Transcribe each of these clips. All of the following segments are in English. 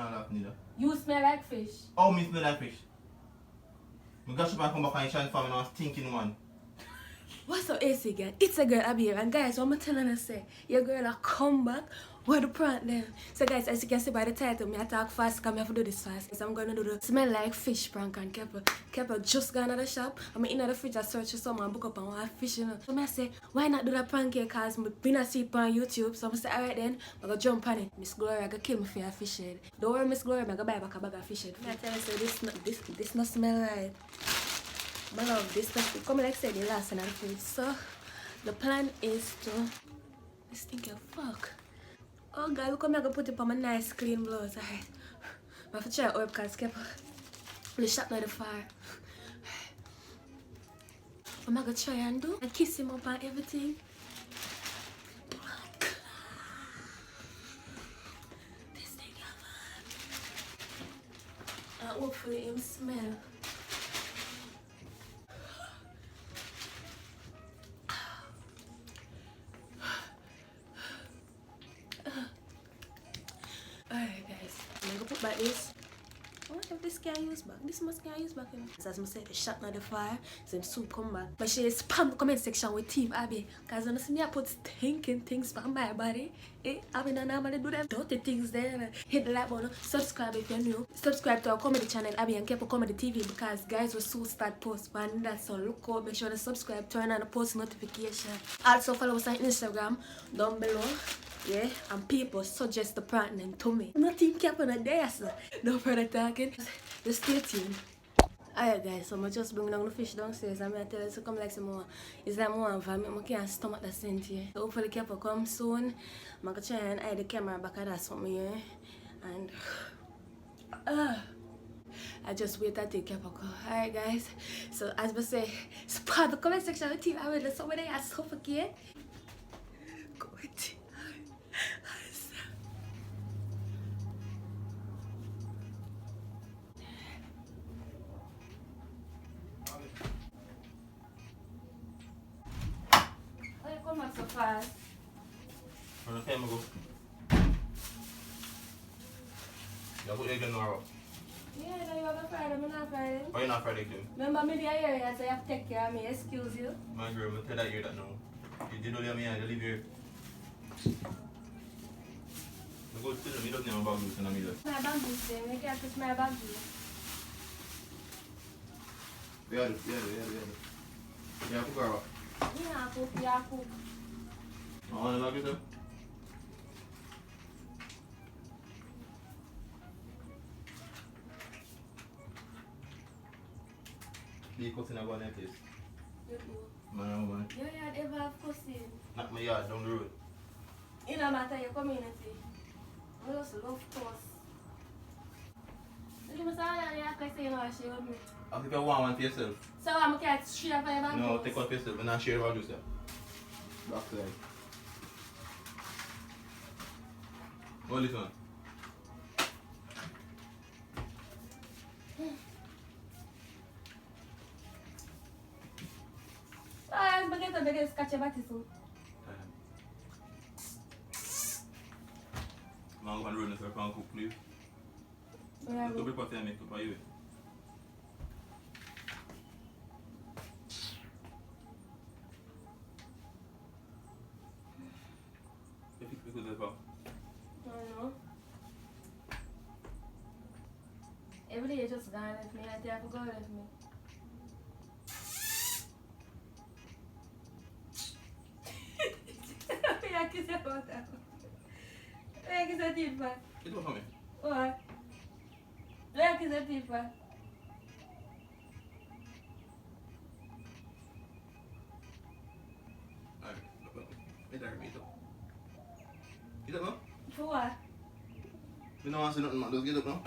not laugh neither. You smell like fish. Oh, me smell like fish. My gosh, if I come back and try and find a stinking one. What's up, AC gang? It's a girl Abby here, and guys, what I'm telling you say, your girl a come back. What the prank then? So guys, as you can see by the title, me I talk fast because I have to do this fast. So I'm gonna do the smell like fish prank, and Kepa just gone to the shop. I'm in the fridge, I search for someone and book up and want fish, you know. So I say, why not do that prank here? Cause I been a see it on YouTube. So I say, alright then, I go jump on it. Miss Gloria gonna kill me for a fish head. Don't worry, Miss Gloria, I go buy back a bag of fish head. I tell you, so this not smell right. I love this stuff. Come like I said, the last one I feel. So the plan is to this thing can fuck. Oh god, look how I'm gonna put it on my nice clean blouse. Alright. I have to try it up because kept the shot by the fire. I'm gonna try and do and kiss him up and everything. This thing and hopefully him smell. Alright guys, I'm gonna put back this. I wonder if this can use back. This must can use back, you know. As I said, the shot not the fire, so the soup come back. But she spam the comment section with Team Abby. Cause when you see me I put stinking things on my body. Abby don't normally do them dirty things there. Hit the like button, subscribe if you're new. Subscribe to our comedy channel, Abby and Kepa Comedy TV, because guys will soon start post and that, so look out, make sure to subscribe, turn on the post notification. Also follow us on Instagram down below. Yeah, and people suggest the prank name to me. Nothing happened on there, so no further talking. Just stay tuned. Alright guys, so I just bring down the fish downstairs and I tell you to come like some more. It's like more vomit, I can't stomach the scent here. So hopefully Kepa come soon. I'm gonna try and hide the camera back at that something here. And I just wait until Kepa come. Alright guys, so as I say, support the comment section with Team. I will let somebody else suffocate. Go with come back so fast. How long time ago? You put egg in the rock. Yeah, no, you have a Friday, I'm not Friday. Why you not Friday again? Remember me the area, so you have to take care of me, excuse you. My girl, I tell that you that now. You did not leave me here, you leave here. I go to the middle of the bag in the middle. My bamboo thing, you can't touch my bamboo. Yeah, cook her up. Yeah, cook. I want to log it up. The cousin I go on that place. Man. Your yard ever have cousin? Not my yard, down the road. It don't matter your community. I just love course. You must have you act like say you know share with me. I think I want one for yourself. So I'm going to share for your bamboo? No, take one for yourself, but not share about yourself. Backside. What is one? I'm going to scratch your body soon. I'm going to run this up and cook, please. Yeah, Don't be putting me to buy you. Because of that. I don't know. Every day you just gone with me until I have to go with me. I kiss your butt out. I kiss your teeth back. Get off of me. What? I kiss your teeth back. Alright. Get up. Get up now. For what? You don't want to say nothing, man. Just get up now.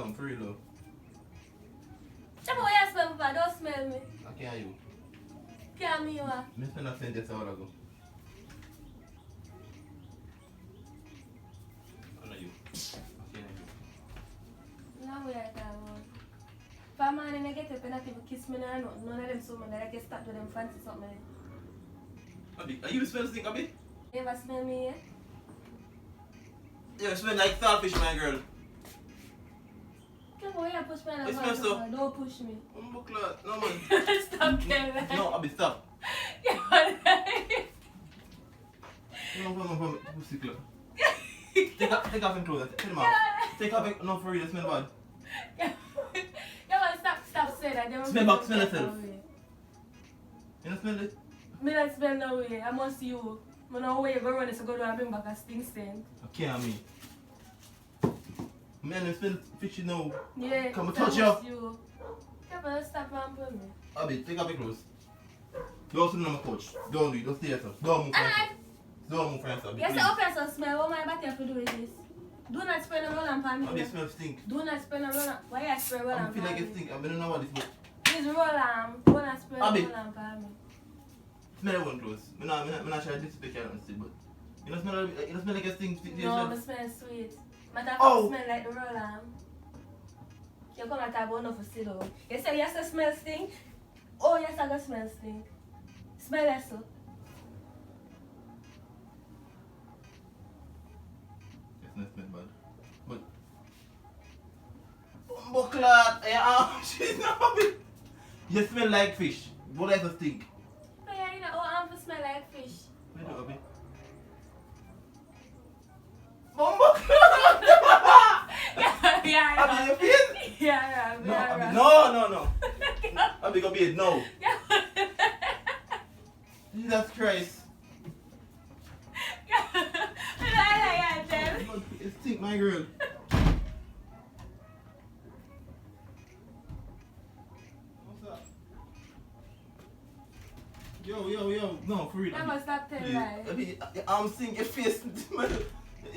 I'm for real though. Tell me what you smell, Papa. Don't smell me. I can't hear you. Can't me what? I spent a cent just a while ago. I know you. I can't hear you. No way I can't want. If a man and I get up and not even kiss me or nothing, none of them so man that I get stuck with them fancy something. Abby, are you the smell stink, Abby? You ever smell me yet? You smell like starfish, my girl. Come on, push me. It smells so. Don't push me. Buckler. No, man. Stop telling me. No, Abby, stop. Yeah, No, pussy club. Take off your clothes. Tell him off. Take off your... No, for real, it smell bad. Yeah, stop saying that. Smell back, smell yourself. You don't smell it? Me don't smell no way. I must you. I know where you go run, so go down and bring back a stink scent. Okay, I mean. Man, I smell fishy now. Yeah. Come and touch you. Yeah, stop ramping me. Abby, take off your clothes. Don't sit on my couch. Don't do it. Don't stay there. Don't move from yourself. Don't move from yourself. Yes, the open some smell. What my body have to do with this? Do not spray the roll on pan me. Abby, smell stink. Do not spray the roll on. Why you spray roll on I feel pan like me? it stink. I don't know what this is. This roll on. Do not spray the Abby. roll on pan me. Smell one close. I'm not trying to disrespect you, honestly, but you don't smell like a stink. No, it smells sweet. Matter of Oh. smell like the roll on. You come and talk about enough for sit down. You say yes, I smell stink. Oh, yes, I got smell stink. Smell that so. It's not smell bad. But Buckler, she's not happy. You smell like fish. What else stink? Oh, yeah, you know, oh, I'm smell like fish. Where do Abby? Yeah, Abby, you feel? yeah. No, Abby, no. Abby, go bed, no. Jesus Christ. It stink, my girl. What's up? Yo. No, for real. I must stop telling Please. lies. Abby, I'm seeing your face.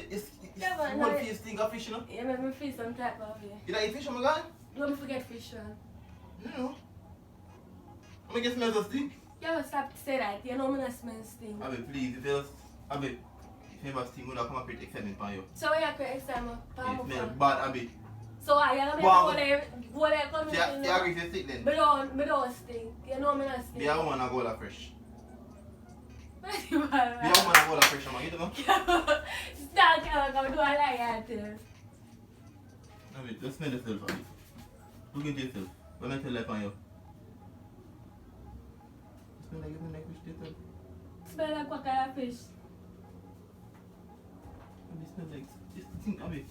It's Yeah, but what no, face stink of fish, you know? You make me feel some type of way. You like eat fish, oh my God? Don't forget fish one. No. I'm gonna get smells of stink. You must stop say that. You know me not smell stink. Abby, please, if you ever stink, would I come up with excitement for you? So you create excitement. It smells bad, Abby. So I am going Wow. to go there come You agree if you stick then? Me don't stink. You know me not stink. Be a woman and go that fresh. Be a woman Stop, and go that fresh, man. You know? come do a lie too. Abby, just smell yourself, Abby. Look into yourself. When I tell life on you. Smell like fish to yourself. Smell like what kind of fish? Abby, smell like... It's stink, Abby.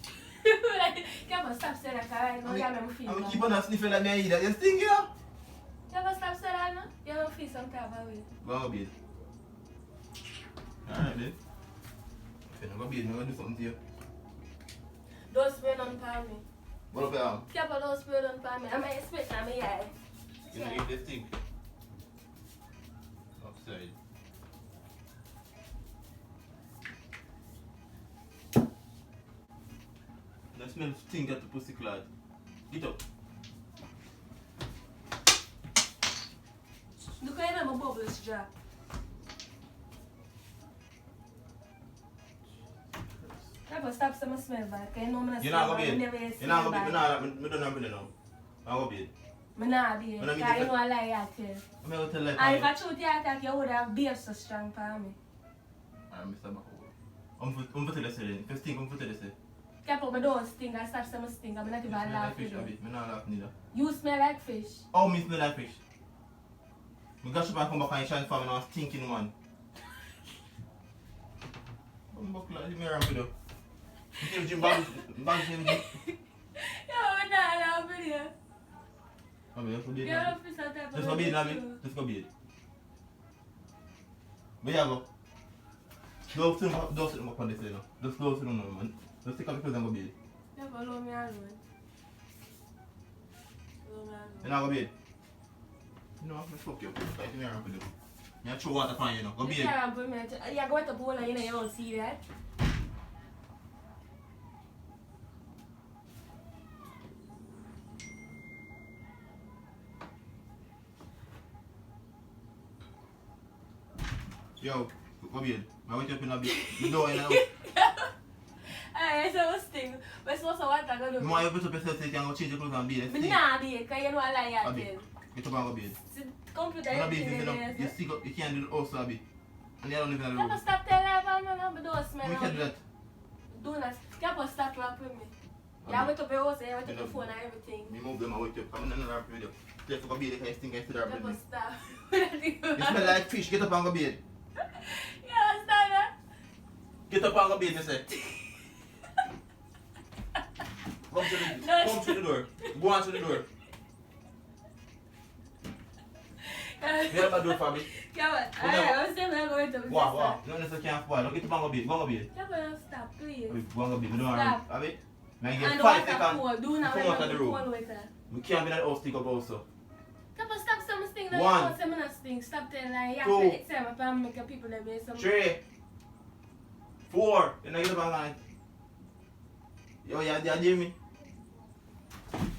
Come on, stop saying that, alright? No, you make me feel I'm bad. keep on sniffing like me and eat that. You stink, yeah? Come on, stop saying that, no? You make me feel some type of way. Go on, bed. Alright, then. If you don't go bed, I'm gonna do something to you. Don't spray none for me. What up your arm? Come on, don't spray none for me. I'm expecting my eye. You know, if they stink. Upside. That smell stink at the pussy clad. Get up. Look how you make my bubbles drop. Come on, stop saying I smell bad. Because you know me not You're smell not bad. gonna I be never You're smell not gonna bad. be I don't have it now. I'm gonna be Me not be. When I Because mean you know I lie at you. I'm gonna tell like And if I shoot you attack, you would have beer so strong for me. Alright, Mr. Bako. I'm for tell you then. If you stink, I'm for tell you say. Keep up my don't stink and stop saying I stink. I'm not even Smell like laughing. fish, Abby. I'm not laughing either. You smell like fish. Oh, me smell like fish. Me gosh up and come back and shine for me now stinking one. I'm back like me around with you. You see Jim Bag him. Yo, I'm not laughing here. Abby, just go bed You now. don't feel some type of Just go bed, Abby. Just go bed. Where you go? Don't sit up on this way now. Just go sit down now, man. Just take off the clothes and go bed. You follow me alone. Follow me You alone. not go bed? You know, I'm gonna fuck you up. Like me around with you. You throw water upon you now. Go You bed. can't put me at you go at the pool and you don't see that. Yo, go bed. I wake up in the bed. You door in the house. Alright, so what's thing? We're supposed to what I'm going to You do. want to put up yourself so you can go change your clothes and bed. But nah, be because you know I lie at Abi, you. get up and go bed. Computer, You know, everything business, you know, in you there. stick up, you can't do it also, Abi. And you don't live in the Never room. stop telling life, but don't smell We can do now. that. Do not. Can stop laughing with me. Yeah, I went up your house and I went up your phone and everything. Me move them, I wake up. I'm not laughing with you. Just go bed, I stink, I still Yeah, with me. but stop. You smell like fish, get up and go bed. Yeah, stop that. Get up and go bed, you say. Come to the door. Go on to the door. Get up and do it for me. Yeah, but I was saying I'm going to Wow. No, this can't spoil. Get up and go bed. Go on go bed. Yeah, but stop, please. Go on go bed. We don't Stop. have it. Now you And get the 5 water seconds. cold. Do not Come let out of me the room. cold water. We can't be that house stick up also. Yeah, but stop some thing that One. you want some thing. Stop telling like, yeah, Two. it's time I'm making people that make some. 3, 4. You know, get up and line. Yo, you hear me?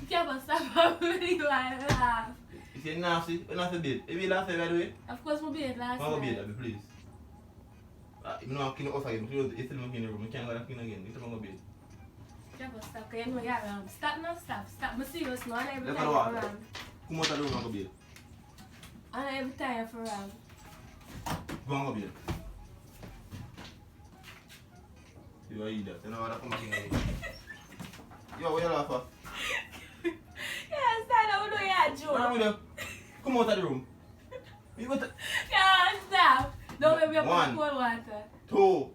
Yeah, but stop. You laugh. You say nasty, you not bed. If you laugh, by the way, Of course, we'll be at last go night. bed, please. You know, I'm cleaning up again. It's still in the room. You can't go clean again. Get up and go bed. Yeah, but stop. Because you know you're around. Stop now, stop. Stop. I'm serious now. And every Let's time go you're out. around. Come out of the room and go bed. And every time you're around. Go and go bed. You are idiot. You know what I come back in again. Yo, what you laugh at? Yeah, stop. I don't know you're a joke. What wrong with you? Come out of the room. You got Yeah, stop. Don't make me up One. cold water. 2.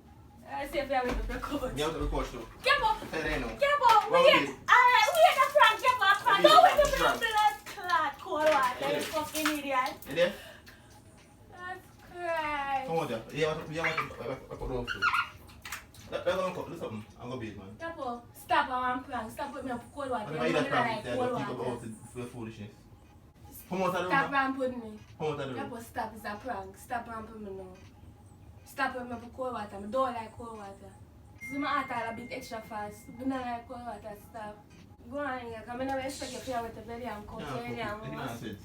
I say if you're with the cold. You have to record too. Kepo. Say that now. Kepo. Well, Wait. okay. Alright, we had a prank. Kepo, a prank. Okay. Don't wait till Prank. me that clot cold water. Okay. You fucking idiot. You there? That's crazy. Come on there. You have to put those two. Let's go do something. I'm going to bed, man. Kepo, stop our prank. Stop putting me up cold water. I'm going to eat that don't practice. like I'll cold keep up water. all the foolishness. Come out of the room. Stop man. ramping me. Come out of the room. Kepo, stop. It's a prank. Stop ramping me now. Stop putting me up cold water. I don't like cold water. So my heart all a bit extra fast. I don't like cold water. Stop. Go on here. Because I never expect you to play with the belly and cut your hair and Yeah, most. sense.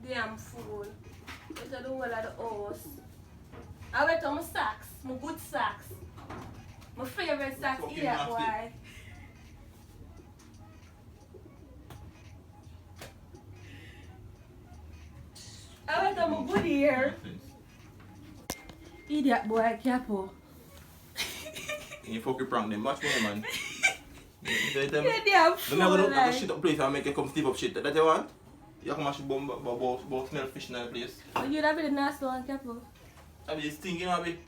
Damn fool. What I do all of the house. I went on my socks. My good socks. My favorite socks Fucking here, nasty. boy. I went on my good ear. Idiot boy, Capo. You fucking prank them. Watch me, man. You You're damn Let fool. me go to Like. shit up place and make you come steep up shit. That you want? You come and shit bomb smell fish in that place. Oh, you'd have been the nasty one, Capo. I be stinking, I be.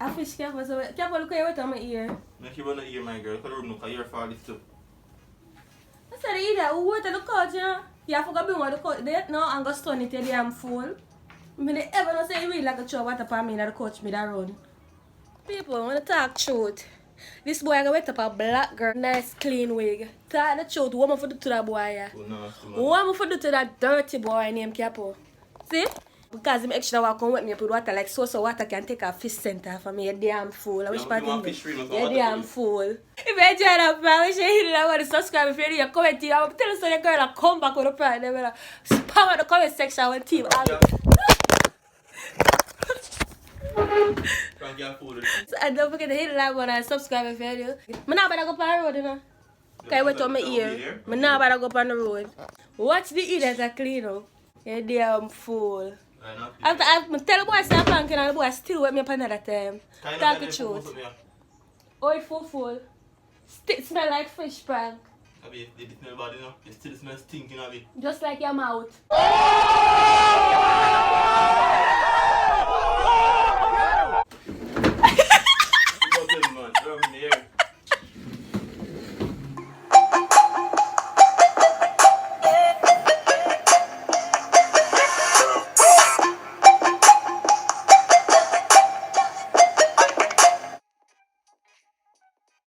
I fish Capo, so Capo, look at you went on my ear. Make you run the ear, my girl. Because the room look like you're fall this too. I said, idiot, who went to the couch, you know? You have to go bring one to the couch. They no, and go stun it, you damn fool. I mean, they ever not say you really like a throw water upon me in the couch, me that run. People, I want to talk truth. This boy I went up a black girl, nice clean wig. Talk the truth, what am I for do to that boy? Yeah? So nasty, man. What am I for do to that dirty boy named Capo? See? Because him extra walk on with me with water like so water can take a fish center for me, you damn fool. I wish part want in fish free, no, so you water damn free. fool. If you enjoy that man, I wish you hit that one, subscribe if you need a comment. I'm telling you, the girl will come back with a pride. They will spam at the comment section with team. Prank your food. And don't forget to hit the like button and subscribe if you do. I'm not about to go up on the road, you know. Okay, wait on my ear. I'm not about to go up on the road. Watch the idiot that clean up. You damn fool. After I tell the boy say I'm planking and the boy still with me up another time. Talk the truth. Oh, it full. Smell like fish prank. I mean, they smell bad, you know. It still smells stinking, I mean. Just like your mouth.